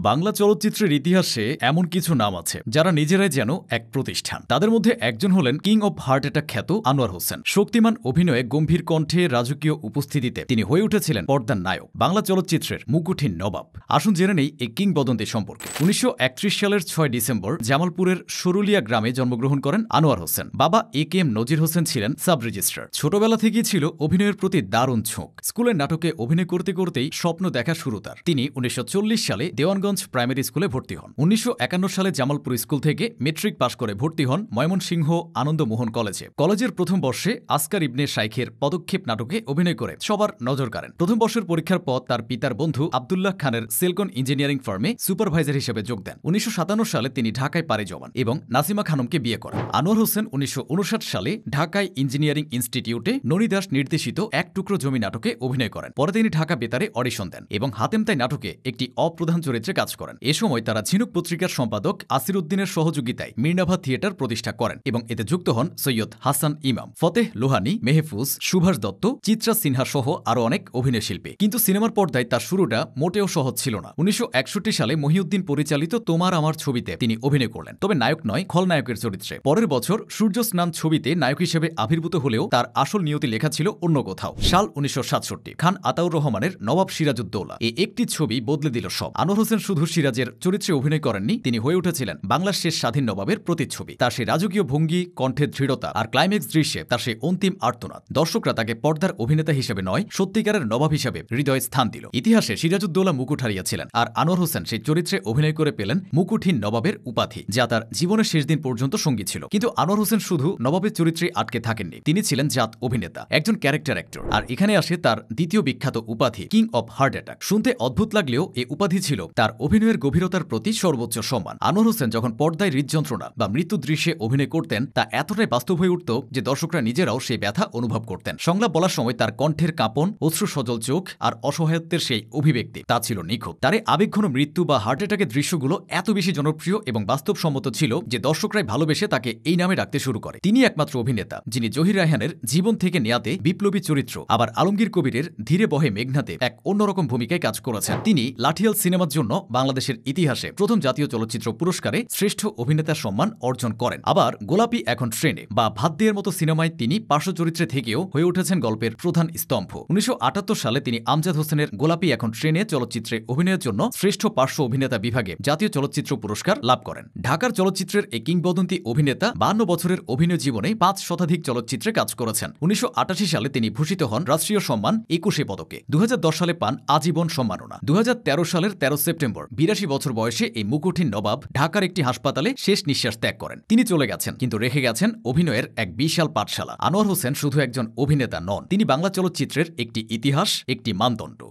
বাংলা চলচ্চিত্রের ইতিহাসে এমন কিছু নাম আছে যারা নিজেরাই যেন এক প্রতিষ্ঠান। তাদের মধ্যে একজন হলেন কিং অব হার্ট অ্যাটাক খ্যাত আনোয়ার হোসেন। শক্তিমান অভিনয়ে গম্ভীর কণ্ঠে রাজকীয় উপস্থিতিতে তিনি হয়ে উঠেছিলেন পর্দার নায়ক, বাংলা চলচ্চিত্রের মুকুঠির নবাব। আসুন জেনে নেই এই কিংবদন্তি সম্পর্কে। 1931 সালের 6 ডিসেম্বর জামালপুরের সরুলিয়া গ্রামে জন্মগ্রহণ করেন আনোয়ার হোসেন। বাবা এ.কে.এম. নজির হোসেন ছিলেন সাব রেজিস্ট্রার। ছোটবেলা থেকেই ছিল অভিনয়ের প্রতি দারুণ ঝোঁক। স্কুলের নাটকে অভিনয় করতে করতেই স্বপ্ন দেখা শুরু তার। তিনি 1940 সালে দেওয়ানগঞ্জ প্রাইমারি স্কুলে ভর্তি হন। 1951 সালে জামালপুর স্কুল থেকে মেট্রিক পাশ করে ভর্তি হন ময়মনসিংহ আনন্দমোহন কলেজে। কলেজের প্রথম বর্ষে আসকার ইবনে শাইখের পদক্ষেপ নাটকে অভিনয় করে সবার নজর কাড়েন। প্রথম বর্ষের পরীক্ষার পর তার পিতার বন্ধু আব্দুল্লাহ খানের সিলকন ইঞ্জিনিয়ারিং ফার্মে সুপারভাইজার হিসেবে যোগ দেন। 1957 সালে তিনি ঢাকায় পাড়ি জমান এবং নাসিমা খানমকে বিয়ে করেন। আনোয়ার হোসেন 1959 সালে ঢাকায় ইঞ্জিনিয়ারিং ইনস্টিটিউটে ননী দাস নির্দেশিত এক টুকরো জমি নাটকে অভিনয় করেন। পরে তিনি ঢাকা বেতারে অডিশন দেন এবং হাতেম তাই নাটকে একটি অপ্রধান চরিত্রে কাজ করেন। এ সময় তারা ঝিনুক পত্রিকার সম্পাদক আসির উদ্দিনের সহযোগিতায় মির্নাভা থিয়েটার প্রতিষ্ঠা করেন এবং এতে যুক্ত হন সৈয়দ হাসান ইমাম, ফতেহ লোহানী, মেহফুজ, সুভাষ দত্ত, চিত্রা সিনহা সহ আরও অনেক অভিনয়শিল্পী। কিন্তু সিনেমার পর্দায় তার শুরুটা মোটেও সহজ ছিল না। 1961 সালে মহিউদ্দিন পরিচালিত তোমার আমার ছবিতে তিনি অভিনয় করলেন, তবে নায়ক নয়, খলনায়কের চরিত্রে। পরের বছর সূর্য স্নান ছবিতে নায়ক হিসেবে আবির্ভূত হলেও তার আসল নিয়তি লেখা ছিল অন্য কোথাও। সাল 1967, খান আতাউর রহমানের নবাব সিরাজউদ্দৌলা এই একটি ছবি বদলে দিল সব। আনোয়ার হোসেন শুধু সিরাজের চরিত্রে অভিনয় করেননি, তিনি হয়ে উঠেছিলেন বাংলার শেষ স্বাধীন নবাবের প্রতিচ্ছবি। তার সেই রাজকীয় ভঙ্গি, কণ্ঠের দৃঢ়তা আর ক্লাইম্যাক্স দৃশ্যে তার সেই অন্তিম আর্তনাদ দর্শকরা তাকে পর্দার অভিনেতা হিসেবে নয়, সত্যিকারের নবাব হিসেবে হৃদয়ে স্থান দিল। ইতিহাসে সিরাজউদ্দৌলা মুকুট হারিয়েছিলেন, আর আনোয়ার হোসেন সেই চরিত্রে অভিনয় করে পেলেন মুকুটহীন নবাবের উপাধি, যা তার জীবনের শেষ দিন পর্যন্ত সঙ্গী ছিল। কিন্তু আনোয়ার হোসেন শুধু নবাবের চরিত্রে আটকে থাকেননি, তিনি ছিলেন জাত অভিনেতা, একজন ক্যারেক্টার অ্যাক্টর। আর এখানে আসে তার দ্বিতীয় বিখ্যাত উপাধি, কিং অব হার্ট অ্যাটাক। শুনতে অদ্ভুত লাগলেও এই উপাধি ছিল তার অভিনয়ের গভীরতার প্রতি সর্বোচ্চ সম্মান। আনোয়ার হোসেন যখন পর্দায় হৃদযন্ত্রণা বা মৃত্যু দৃশ্যে অভিনয় করতেন, তা এতটাই বাস্তব হয়ে উঠত যে দর্শকরা নিজেরাও সেই ব্যথা অনুভব করতেন। সংলাপ বলার সময় তার কণ্ঠের কাঁপন, অশ্রু সজল চোখ আর অসহায়ত্বের সেই অভিব্যক্তি, তা ছিল নিখুঁত। তার আবেগঘন মৃত্যু বা হার্ট অ্যাটাকের দৃশ্যগুলো এত বেশি জনপ্রিয় এবং বাস্তবসম্মত ছিল যে দর্শকরাই ভালোবেসে তাকে এই নামে ডাকতে শুরু করে। তিনি একমাত্র অভিনেতা যিনি জহির রায়হানের জীবন থেকে নেয়াতে বিপ্লবী চরিত্র, আবার আলমগীর কবিরের ধীরে বহে মেঘনাতে এক অন্যরকম ভূমিকায় কাজ করেছেন। তিনি লাঠিয়াল সিনেমার জন্য বাংলাদেশের ইতিহাসে প্রথম জাতীয় চলচ্চিত্র পুরস্কারে শ্রেষ্ঠ অভিনেতার সম্মান অর্জন করেন। আবার গোলাপি এখন ট্রেনে বা ভাত দিয়ের মতো সিনেমায় তিনি পার্শ্ব চরিত্রে থেকেও হয়ে উঠেছেন গল্পের প্রধান স্তম্ভ। 1978 সালে তিনি আমজাদ হোসেনের গোলাপি এখন ট্রেনে চলচ্চিত্রে অভিনয়ের জন্য শ্রেষ্ঠ পার্শ্ব অভিনেতা বিভাগে জাতীয় চলচ্চিত্র পুরস্কার লাভ করেন। ঢাকার চলচ্চিত্রের এই কিংবদন্তি অভিনেতা 52 বছরের অভিনয় জীবনে 5 শতাধিক চলচ্চিত্রে কাজ করেছেন। 1988 সালে তিনি ভূষিত হন রাষ্ট্রীয় সম্মান 21 পদকে। 2010 সালে পান আজীবন সম্মাননা। 2013 সালের 13 সেপ্টেম্বর 82 বছর বয়সে এই মুকুটহীন নবাব ঢাকার একটি হাসপাতালে শেষ নিঃশ্বাস ত্যাগ করেন। তিনি চলে গেছেন, কিন্তু রেখে গেছেন অভিনয়ের এক বিশাল পাঠশালা। আনোয়ার হোসেন শুধু একজন অভিনেতা নন, তিনি বাংলা চলচ্চিত্রের একটি ইতিহাস, একটি মানদণ্ড।